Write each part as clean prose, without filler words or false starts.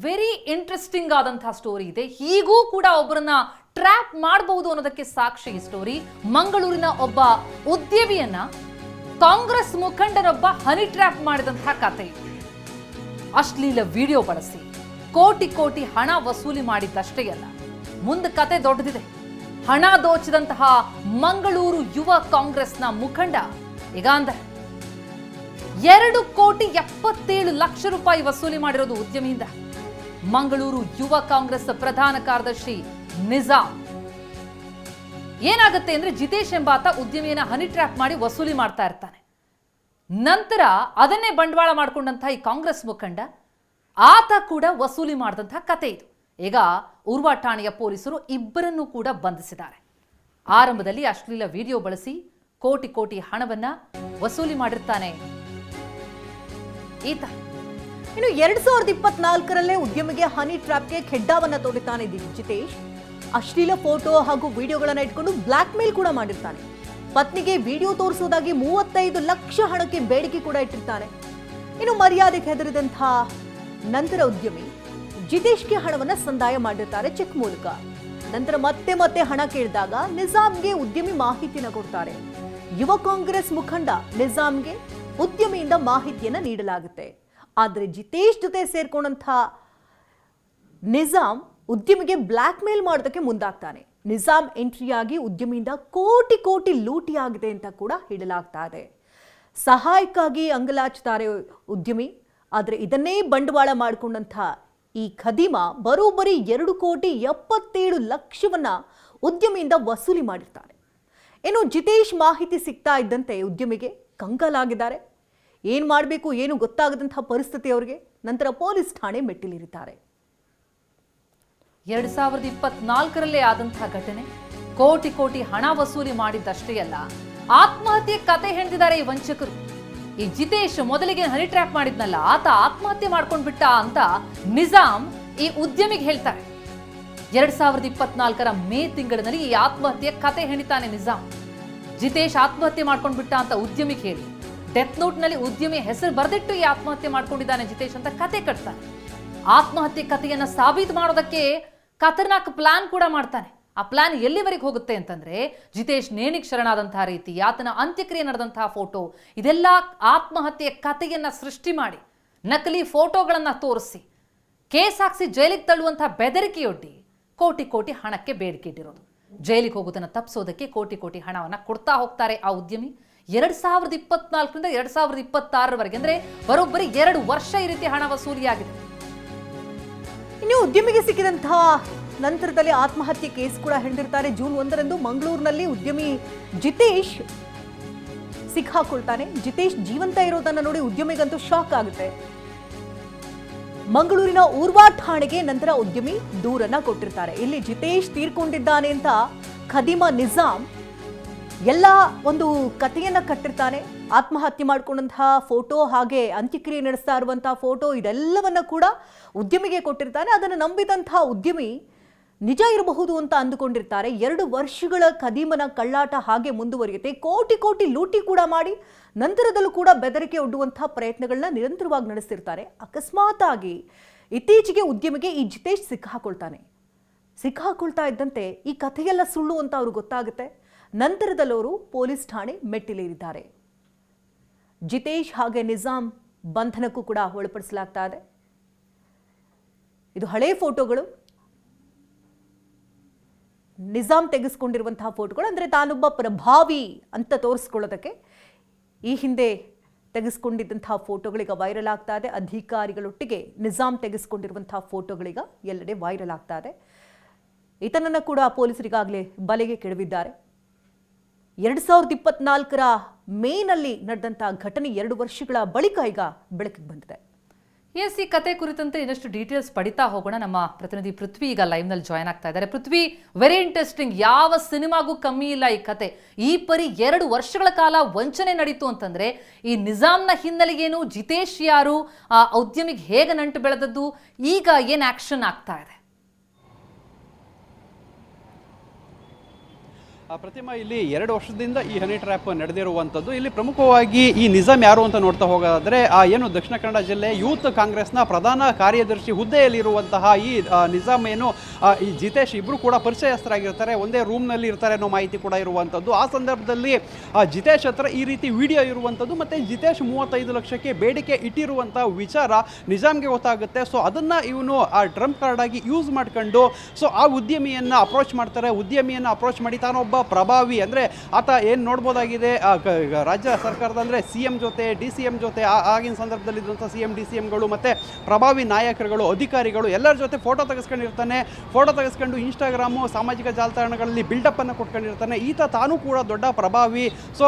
Very interesting ಆದಂತಹ story ಇದೆ. ಹೀಗೂ ಕೂಡ ಒಬ್ಬರನ್ನ ಟ್ರ್ಯಾಪ್ ಮಾಡಬಹುದು ಅನ್ನೋದಕ್ಕೆ ಸಾಕ್ಷಿ ಈ ಸ್ಟೋರಿ. ಮಂಗಳೂರಿನ ಒಬ್ಬ ಉದ್ಯಮಿಯನ್ನ ಕಾಂಗ್ರೆಸ್ ಮುಖಂಡನೊಬ್ಬ ಹನಿ ಟ್ರ್ಯಾಪ್ ಮಾಡಿದಂತಹ ಕತೆ. ಅಶ್ಲೀಲ ವಿಡಿಯೋ ಬಳಸಿ ಕೋಟಿ ಕೋಟಿ ಹಣ ವಸೂಲಿ ಮಾಡಿದ್ದಷ್ಟೇ ಅಲ್ಲ, ಮುಂದೆ ಕತೆ ದೊಡ್ಡದಿದೆ. ಹಣ ದೋಚಿದಂತಹ ಮಂಗಳೂರು ಯುವ ಕಾಂಗ್ರೆಸ್ನ ಮುಖಂಡ ಈಗ ಅಂದ್ರೆ 2,77,00,000 ರೂಪಾಯಿ ವಸೂಲಿ ಮಾಡಿರೋದು ಉದ್ಯಮಿಯಿಂದ. ಮಂಗಳೂರು ಯುವ ಕಾಂಗ್ರೆಸ್ ಪ್ರಧಾನ ಕಾರ್ಯದರ್ಶಿ ನಿಜಾಮ್. ಏನಾಗುತ್ತೆ ಅಂದ್ರೆ ಜಿತೇಶ್ ಎಂಬಾತ ಉದ್ಯಮಿಯನ್ನ ಹನಿ ಟ್ರ್ಯಾಪ್ ಮಾಡಿ ವಸೂಲಿ ಮಾಡ್ತಾ ಇರ್ತಾನೆ. ನಂತರ ಅದನ್ನೇ ಬಂಡವಾಳ ಮಾಡಿಕೊಂಡಂತಹ ಈ ಕಾಂಗ್ರೆಸ್ ಮುಖಂಡ ಆತ ಕೂಡ ವಸೂಲಿ ಮಾಡಿದಂತಹ ಕತೆ ಇದು. ಈಗ ಉರ್ವಾ ಠಾಣೆಯ ಪೊಲೀಸರು ಇಬ್ಬರನ್ನೂ ಕೂಡ ಬಂಧಿಸಿದ್ದಾರೆ. ಆರಂಭದಲ್ಲಿ ಅಶ್ಲೀಲ ವಿಡಿಯೋ ಬಳಸಿ ಕೋಟಿ ಕೋಟಿ ಹಣವನ್ನ ವಸೂಲಿ ಮಾಡಿರ್ತಾನೆ ಈತ. ಇನ್ನು 2024ರಲ್ಲೇ ಉದ್ಯಮಿಗೆ ಹನಿ ಟ್ರ್ಯಾಪ್ಗೆ ಖೆಡ್ಡಾವನ್ನ ತೋಡಿತಾನೆ ಜಿತೇಶ್. ಅಶ್ಲೀಲ ಫೋಟೋ ಹಾಗೂ ವಿಡಿಯೋಗಳನ್ನ ಇಟ್ಕೊಂಡು ಬ್ಲಾಕ್ ಮೇಲ್ ಕೂಡ ಮಾಡಿರ್ತಾನೆ. ಪತ್ನಿಗೆ ವಿಡಿಯೋ ತೋರಿಸುವುದಾಗಿ 35 ಲಕ್ಷ ಹಣಕ್ಕೆ ಬೇಡಿಕೆ ಕೂಡ ಇಟ್ಟಿರ್ತಾನೆ. ಇನ್ನು ಮರ್ಯಾದೆಗೆ ಹೆದರಿದಂತಹ ನಂತರ ಉದ್ಯಮಿ ಜಿತೇಶ್ಗೆ ಹಣವನ್ನ ಸಂದಾಯ ಮಾಡಿರ್ತಾರೆ ಚೆಕ್ ಮೂಲಕ. ನಂತರ ಮತ್ತೆ ಹಣ ಕೇಳಿದಾಗ ನಿಜಾಮ್ಗೆ ಉದ್ಯಮಿ ಮಾಹಿತಿಯನ್ನು ಕೊಡ್ತಾರೆ. ಯುವ ಕಾಂಗ್ರೆಸ್ ಮುಖಂಡ ನಿಜಾಮ್ಗೆ ಉದ್ಯಮಿಯಿಂದ ಮಾಹಿತಿಯನ್ನ ನೀಡಲಾಗುತ್ತೆ. ಆದರೆ ಜಿತೇಶ್ ಜೊತೆ ಸೇರ್ಕೊಂಡಂತಹ ನಿಜಾಮ್ ಉದ್ಯಮಿಗೆ ಬ್ಲಾಕ್ ಮೇಲ್ ಮಾಡೋದಕ್ಕೆ ಮುಂದಾಗ್ತಾನೆ. ನಿಜಾಮ್ ಎಂಟ್ರಿಯಾಗಿ ಉದ್ಯಮಿಯಿಂದ ಕೋಟಿ ಕೋಟಿ ಲೂಟಿ ಆಗಿದೆ ಅಂತ ಕೂಡ ಹೇಳಲಾಗ್ತಾ ಇದೆ. ಸಹಾಯಕ್ಕಾಗಿ ಅಂಗಲಾಚ್ತಾರೆ ಉದ್ಯಮಿ. ಆದರೆ ಇದನ್ನೇ ಬಂಡವಾಳ ಮಾಡಿಕೊಂಡಂತಹ ಈ ಖದೀಮ ಬರೋಬ್ಬರಿ 2,77,00,000 ಉದ್ಯಮಿಯಿಂದ ವಸೂಲಿ ಮಾಡಿರ್ತಾರೆ. ಇನ್ನು ಜಿತೇಶ್ ಮಾಹಿತಿ ಸಿಗ್ತಾ ಇದ್ದಂತೆ ಉದ್ಯಮಿಗೆ ಕಂಗಾಲಾಗಿದ್ದಾರೆ. ಏನು ಮಾಡಬೇಕು ಏನು ಗೊತ್ತಾಗದಂತಹ ಪರಿಸ್ಥಿತಿ ಅವರಿಗೆ. ನಂತರ ಪೊಲೀಸ್ ಠಾಣೆ ಮೆಟ್ಟಿಲೇರಿದ್ದಾರೆ. 2024ರಲ್ಲೇ ಆದಂತಹ ಘಟನೆ. ಕೋಟಿ ಕೋಟಿ ಹಣ ವಸೂಲಿ ಮಾಡಿದ್ದಷ್ಟೇ ಅಲ್ಲ, ಆತ್ಮಹತ್ಯೆ ಕತೆ ಹೆಣೆದಿದ್ದಾರೆ ಈ ವಂಚಕರು. ಈ ಜಿತೇಶ್ ಮೊದಲಿಗೆ ಹನಿ ಟ್ರ್ಯಾಪ್ ಮಾಡಿದ್ನಲ್ಲ, ಆತ ಆತ್ಮಹತ್ಯೆ ಮಾಡ್ಕೊಂಡ್ಬಿಟ್ಟ ಅಂತ ನಿಜಾಮ್ ಈ ಉದ್ಯಮಿಗೆ ಹೇಳ್ತಾರೆ. 2024ರ ಮೇ ತಿಂಗಳಿನಲ್ಲಿ ಈ ಆತ್ಮಹತ್ಯೆ ಕತೆ ಹೆಣಿತಾನೆ ನಿಜಾಮ್. ಜಿತೇಶ್ ಆತ್ಮಹತ್ಯೆ ಮಾಡ್ಕೊಂಡ್ಬಿಟ್ಟ ಅಂತ ಉದ್ಯಮಿಗೆ ಹೇಳಿ ಡೆತ್ ನೋಟ್ ನಲ್ಲಿ ಉದ್ಯಮಿ ಹೆಸರು ಬರೆದಿಟ್ಟು ಈ ಆತ್ಮಹತ್ಯೆ ಮಾಡ್ಕೊಂಡಿದ್ದಾನೆ ಜಿತೇಶ್ ಅಂತ ಕತೆ ಕಟ್ತಾನೆ. ಆತ್ಮಹತ್ಯೆ ಕಥೆಯನ್ನ ಸಾಬೀತು ಮಾಡೋದಕ್ಕೆ ಖತರ್ನಾಕ್ ಪ್ಲಾನ್ ಕೂಡ ಮಾಡ್ತಾನೆ. ಆ ಪ್ಲಾನ್ ಎಲ್ಲಿವರೆಗೆ ಹೋಗುತ್ತೆ ಅಂತಂದ್ರೆ ಜಿತೇಶ್ ನೇಣಿಗೆ ಶರಣಾದಂತಹ ರೀತಿ, ಆತನ ಅಂತ್ಯಕ್ರಿಯೆ ನಡೆದಂತಹ ಫೋಟೋ, ಇದೆಲ್ಲ ಆತ್ಮಹತ್ಯೆಯ ಕಥೆಯನ್ನ ಸೃಷ್ಟಿ ಮಾಡಿ ನಕಲಿ ಫೋಟೋಗಳನ್ನ ತೋರಿಸಿ ಕೇಸ್ ಹಾಕ್ಸಿ ಜೈಲಿಗೆ ತಳ್ಳುವಂತಹ ಬೆದರಿಕೆಯೊಡ್ಡಿ ಕೋಟಿ ಕೋಟಿ ಹಣಕ್ಕೆ ಬೇಡಿಕೆ ಇಟ್ಟಿರೋದು. ಜೈಲಿಗೆ ಹೋಗೋದನ್ನ ತಪ್ಪಿಸೋದಕ್ಕೆ ಕೋಟಿ ಕೋಟಿ ಹಣವನ್ನ ಕೊಡ್ತಾ ಹೋಗ್ತಾರೆ ಆ ಉದ್ಯಮಿ. 2024ರಿಂದ 2026ರವರೆಗೆ ಅಂದ್ರೆ ಬರೋಬ್ಬರಿ 2 ವರ್ಷ ಈ ರೀತಿ ಹಣ ವಸೂಲಿಯಾಗಿದೆ. ಇನ್ನು ಉದ್ಯಮಿಗೆ ಸಿಕ್ಕಿದಂತಹ ನಂತರದಲ್ಲಿ ಆತ್ಮಹತ್ಯೆ ಕೇಸ್ ಕೂಡ ಹಿಡಿದಿರ್ತಾರೆ. ಜೂನ್ 1ರಂದು ಮಂಗಳೂರಿನಲ್ಲಿ ಉದ್ಯಮಿ ಜಿತೇಶ್ ಸಿಕ್ಕಾಕೊಳ್ತಾನೆ. ಜಿತೇಶ್ ಜೀವಂತ ಇರೋದನ್ನ ನೋಡಿ ಉದ್ಯಮಿಗಂತೂ ಶಾಕ್ ಆಗುತ್ತೆ. ಮಂಗಳೂರಿನ ಉರ್ವಾ ಠಾಣೆಗೆ ನಂತರ ಉದ್ಯಮಿ ದೂರನ್ನ ಕೊಟ್ಟಿರ್ತಾರೆ. ಇಲ್ಲಿ ಜಿತೇಶ್ ತೀರ್ಕೊಂಡಿದ್ದಾನೆ ಅಂತ ಖದೀಮ ನಿಜಾಮ್ ಎಲ್ಲ ಒಂದು ಕಥೆಯನ್ನ ಕಟ್ಟಿರ್ತಾನೆ. ಆತ್ಮಹತ್ಯೆ ಮಾಡ್ಕೊಂಡಂತಹ ಫೋಟೋ ಹಾಗೆ ಅಂತ್ಯಕ್ರಿಯೆ ನಡೆಸ್ತಾ ಇರುವಂತಹ ಫೋಟೋ ಇದೆಲ್ಲವನ್ನ ಕೂಡ ಉದ್ಯಮಿಗೆ ಕೊಟ್ಟಿರ್ತಾನೆ. ಅದನ್ನು ನಂಬಿದಂತಹ ಉದ್ಯಮಿ ನಿಜ ಇರಬಹುದು ಅಂತ ಅಂದುಕೊಂಡಿರ್ತಾರೆ. 2 ವರ್ಷಗಳ ಖದೀಮನ ಕಳ್ಳಾಟ ಹಾಗೆ ಮುಂದುವರಿಯುತ್ತೆ. ಕೋಟಿ ಕೋಟಿ ಲೂಟಿ ಕೂಡ ಮಾಡಿ ನಂತರದಲ್ಲೂ ಕೂಡ ಬೆದರಿಕೆ ಒಡ್ಡುವಂತಹ ಪ್ರಯತ್ನಗಳನ್ನ ನಿರಂತರವಾಗಿ ನಡೆಸ್ತಿರ್ತಾರೆ. ಅಕಸ್ಮಾತ್ ಆಗಿ ಇತ್ತೀಚೆಗೆ ಉದ್ಯಮಿಗೆ ಈ ಜಿತೇಶ್ ಸಿಕ್ಕಾಕೊಳ್ತಾ ಇದ್ದಂತೆ ಈ ಕಥೆಯೆಲ್ಲ ಸುಳ್ಳು ಅಂತ ಅವ್ರಿಗೆ ಗೊತ್ತಾಗುತ್ತೆ. ನಂತರದಲ್ಲವರು ಪೊಲೀಸ್ ಠಾಣೆ ಮೆಟ್ಟಿಲೇರಿದ್ದಾರೆ. ಜಿತೇಶ್ ಹಾಗೆ ನಿಜಾಮ್ ಬಂಧನಕ್ಕೂ ಕೂಡ ಒಳಪಡಿಸಲಾಗ್ತಾ ಇದೆ. ಇದು ಹಳೆ ಫೋಟೋಗಳು, ನಿಜಾಮ್ ತೆಗೆಸ್ಕೊಂಡಿರುವಂತಹ ಫೋಟೋಗಳು. ಅಂದರೆ ತಾನೊಬ್ಬ ಪ್ರಭಾವಿ ಅಂತ ತೋರಿಸ್ಕೊಳ್ಳೋದಕ್ಕೆ ಈ ಹಿಂದೆ ತೆಗೆಸ್ಕೊಂಡಿದ್ದಂತಹ ಫೋಟೋಗಳೀಗ ವೈರಲ್ ಆಗ್ತಾ ಇದೆ. ಅಧಿಕಾರಿಗಳೊಟ್ಟಿಗೆ ನಿಜಾಮ್ ತೆಗೆಸ್ಕೊಂಡಿರುವಂತಹ ಫೋಟೋಗಳೀಗ ಎಲ್ಲೆಡೆ ವೈರಲ್ ಆಗ್ತಾ ಇದೆ. ಈತನನ್ನು ಕೂಡ ಪೊಲೀಸರಿಗಾಗಲೇ ಬಲೆಗೆ ಕೆಡವಿದ್ದಾರೆ. 2024ರ ಮೇನಲ್ಲಿ ನಡೆದಂತಹ ಘಟನೆ 2 ವರ್ಷಗಳ ಬಳಿಕ ಈಗ ಬೆಳಕಿಗೆ ಬಂದಿದೆ. ಎಸ್, ಈ ಕತೆ ಕುರಿತಂತೆ ಇನ್ನಷ್ಟು ಡೀಟೇಲ್ಸ್ ಪಡಿತಾ ಹೋಗೋಣ. ನಮ್ಮ ಪ್ರತಿನಿಧಿ ಪೃಥ್ವಿ ಈಗ ಲೈವ್ ನಲ್ಲಿ ಜಾಯ್ನ್ ಆಗ್ತಾ ಇದ್ದಾರೆ. ಪೃಥ್ವಿ, ವೆರಿ ಇಂಟ್ರೆಸ್ಟಿಂಗ್. ಯಾವ ಸಿನಿಮಾಗೂ ಕಮ್ಮಿ ಇಲ್ಲ ಈ ಕತೆ. ಈ ಪರಿ 2 ವರ್ಷಗಳ ಕಾಲ ವಂಚನೆ ನಡೀತು ಅಂತಂದ್ರೆ ಈ ನಿಜಾಮ್ನ ಹಿನ್ನೆಲೆಗೇನು, ಜಿತೇಶ್ ಯಾರು, ಆ ಉದ್ಯಮಿಗೆ ಹೇಗೆ ನಂಟು ಬೆಳೆದದ್ದು, ಈಗ ಏನ್ ಆಕ್ಷನ್ ಆಗ್ತಾ ಇದೆ? ಪ್ರತಿಮಾ, ಇಲ್ಲಿ 2 ವರ್ಷದಿಂದ ಈ ಹನಿ ಟ್ರ್ಯಾಪ್ ನಡೆದಿರುವಂಥದ್ದು. ಇಲ್ಲಿ ಪ್ರಮುಖವಾಗಿ ಈ ನಿಜಾಮ್ ಯಾರು ಅಂತ ನೋಡ್ತಾ ಹೋಗೋದಾದ್ರೆ ಏನು ದಕ್ಷಿಣ ಕನ್ನಡ ಜಿಲ್ಲೆ ಯೂತ್ ಕಾಂಗ್ರೆಸ್ನ ಪ್ರಧಾನ ಕಾರ್ಯದರ್ಶಿ ಹುದ್ದೆಯಲ್ಲಿರುವಂತಹ ಈ ನಿಜಾಮ್ ಏನು ಈ ಜಿತೇಶ್ ಇಬ್ರು ಕೂಡ ಪರಿಚಯಸ್ಥರಾಗಿರ್ತಾರೆ, ಒಂದೇ ರೂಮ್ನಲ್ಲಿ ಇರ್ತಾರೆ ಅನ್ನೋ ಮಾಹಿತಿ ಕೂಡ ಇರುವಂಥದ್ದು. ಆ ಸಂದರ್ಭದಲ್ಲಿ ಜಿತೇಶ್ ಹತ್ರ ಈ ರೀತಿ ವಿಡಿಯೋ ಇರುವಂಥದ್ದು ಮತ್ತು ಜಿತೇಶ್ 35 ಲಕ್ಷಕ್ಕೆ ಬೇಡಿಕೆ ಇಟ್ಟಿರುವಂಥ ವಿಚಾರ ನಿಜಾಮ್ಗೆ ಗೊತ್ತಾಗುತ್ತೆ. ಸೊ ಅದನ್ನು ಇವನು ಆ ಟ್ರಂಪ್ ಕಾರ್ಡ್ ಆಗಿ ಯೂಸ್ ಮಾಡ್ಕೊಂಡು ಸೊ ಆ ಉದ್ಯಮಿಯನ್ನು ಅಪ್ರೋಚ್ ಮಾಡ್ತಾರೆ. ಉದ್ಯಮಿಯನ್ನು ಅಪ್ರೋಚ್ ಮಾಡಿ ತಾನೊಬ್ಬ ಪ್ರಭಾವಿ, ಅಂದರೆ ಆತ ಏನು ನೋಡ್ಬೋದಾಗಿದೆ ರಾಜ್ಯ ಸರ್ಕಾರದ ಅಂದರೆ CM ಜೊತೆ DCM ಜೊತೆ ಆಗಿನ ಸಂದರ್ಭದಲ್ಲಿ ಇದ್ದಂಥ CM DCMಗಳು ಮತ್ತು ಪ್ರಭಾವಿ ನಾಯಕರುಗಳು ಅಧಿಕಾರಿಗಳು ಎಲ್ಲರ ಜೊತೆ ಫೋಟೋ ತೆಗೆಸ್ಕೊಂಡಿರ್ತಾನೆ. ಫೋಟೋ ತೆಗೆಸ್ಕೊಂಡು ಇನ್ಸ್ಟಾಗ್ರಾಮು ಸಾಮಾಜಿಕ ಜಾಲತಾಣಗಳಲ್ಲಿ ಬಿಲ್ಡಪ್ಪನ್ನು ಕೊಟ್ಕೊಂಡಿರ್ತಾನೆ. ಈತ ತಾನೂ ಕೂಡ ದೊಡ್ಡ ಪ್ರಭಾವಿ. ಸೊ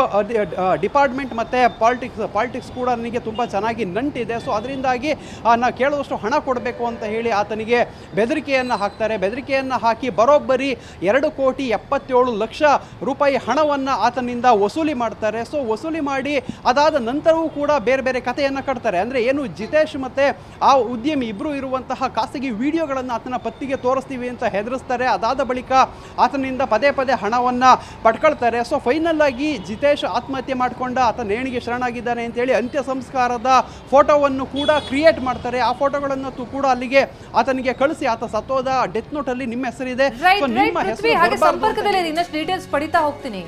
ಡಿಪಾರ್ಟ್ಮೆಂಟ್ ಮತ್ತು ಪಾಲಿಟಿಕ್ಸ್ ಕೂಡ ನನಗೆ ತುಂಬ ಚೆನ್ನಾಗಿ ನಂಟಿದೆ. ಸೊ ಅದರಿಂದಾಗಿ ನಾ ಕೇಳುವಷ್ಟು ಹಣ ಕೊಡಬೇಕು ಅಂತ ಹೇಳಿ ಆತನಿಗೆ ಬೆದರಿಕೆಯನ್ನು ಹಾಕ್ತಾರೆ. ಬೆದರಿಕೆಯನ್ನು ಹಾಕಿ ಬರೋಬ್ಬರಿ 2,77 ಲಕ್ಷ ರೂಪಾಯಿ ಹಣವನ್ನು ಆತನಿಂದ ವಸೂಲಿ ಮಾಡ್ತಾರೆ. ಸೊ ವಸೂಲಿ ಮಾಡಿ ಅದಾದ ನಂತರವೂ ಕೂಡ ಬೇರೆ ಬೇರೆ ಕಥೆಯನ್ನು ಕಟ್ತಾರೆ. ಅಂದರೆ ಏನು ಜಿತೇಶ್ ಮತ್ತು ಆ ಉದ್ಯಮಿ ಇಬ್ಬರು ಇರುವಂತಹ ಖಾಸಗಿ ವಿಡಿಯೋಗಳನ್ನು ಆತನ ಪತ್ತಿಗೆ ತೋರಿಸ್ತೀವಿ ಅಂತ ಹೆದರಿಸ್ತಾರೆ. ಅದಾದ ಬಳಿಕ ಆತನಿಂದ ಪದೇ ಪದೇ ಹಣವನ್ನು ಪಡ್ಕೊಳ್ತಾರೆ. ಸೊ ಫೈನಲ್ ಆಗಿ ಜಿತೇಶ್ ಆತ್ಮಹತ್ಯೆ ಮಾಡಿಕೊಂಡ, ಆತ ನೇಣಿಗೆ ಶರಣಾಗಿದ್ದಾನೆ ಅಂತೇಳಿ ಅಂತ್ಯ ಸಂಸ್ಕಾರದ ಫೋಟೋವನ್ನು ಕೂಡ ಕ್ರಿಯೇಟ್ ಮಾಡ್ತಾರೆ. ಆ ಫೋಟೋಗಳನ್ನು ಕೂಡ ಅಲ್ಲಿಗೆ ಆತನಿಗೆ ಕಳಿಸಿ ಆತ ಸತ್ತೋದ ಡೆತ್ ನೋಟ್ ಅಲ್ಲಿ ನಿಮ್ಮ ಹೆಸರಿದೆ, ಸೊ ನಿಮ್ಮ ಹೆಸರು ಸಂಪರ್ಕದಲ್ಲಿ ಇನ್ನಷ್ಟು ಡೀಟೇಲ್ಸ್ ಪಡಿತಾ ಹೋಗ್ತೀನಿ.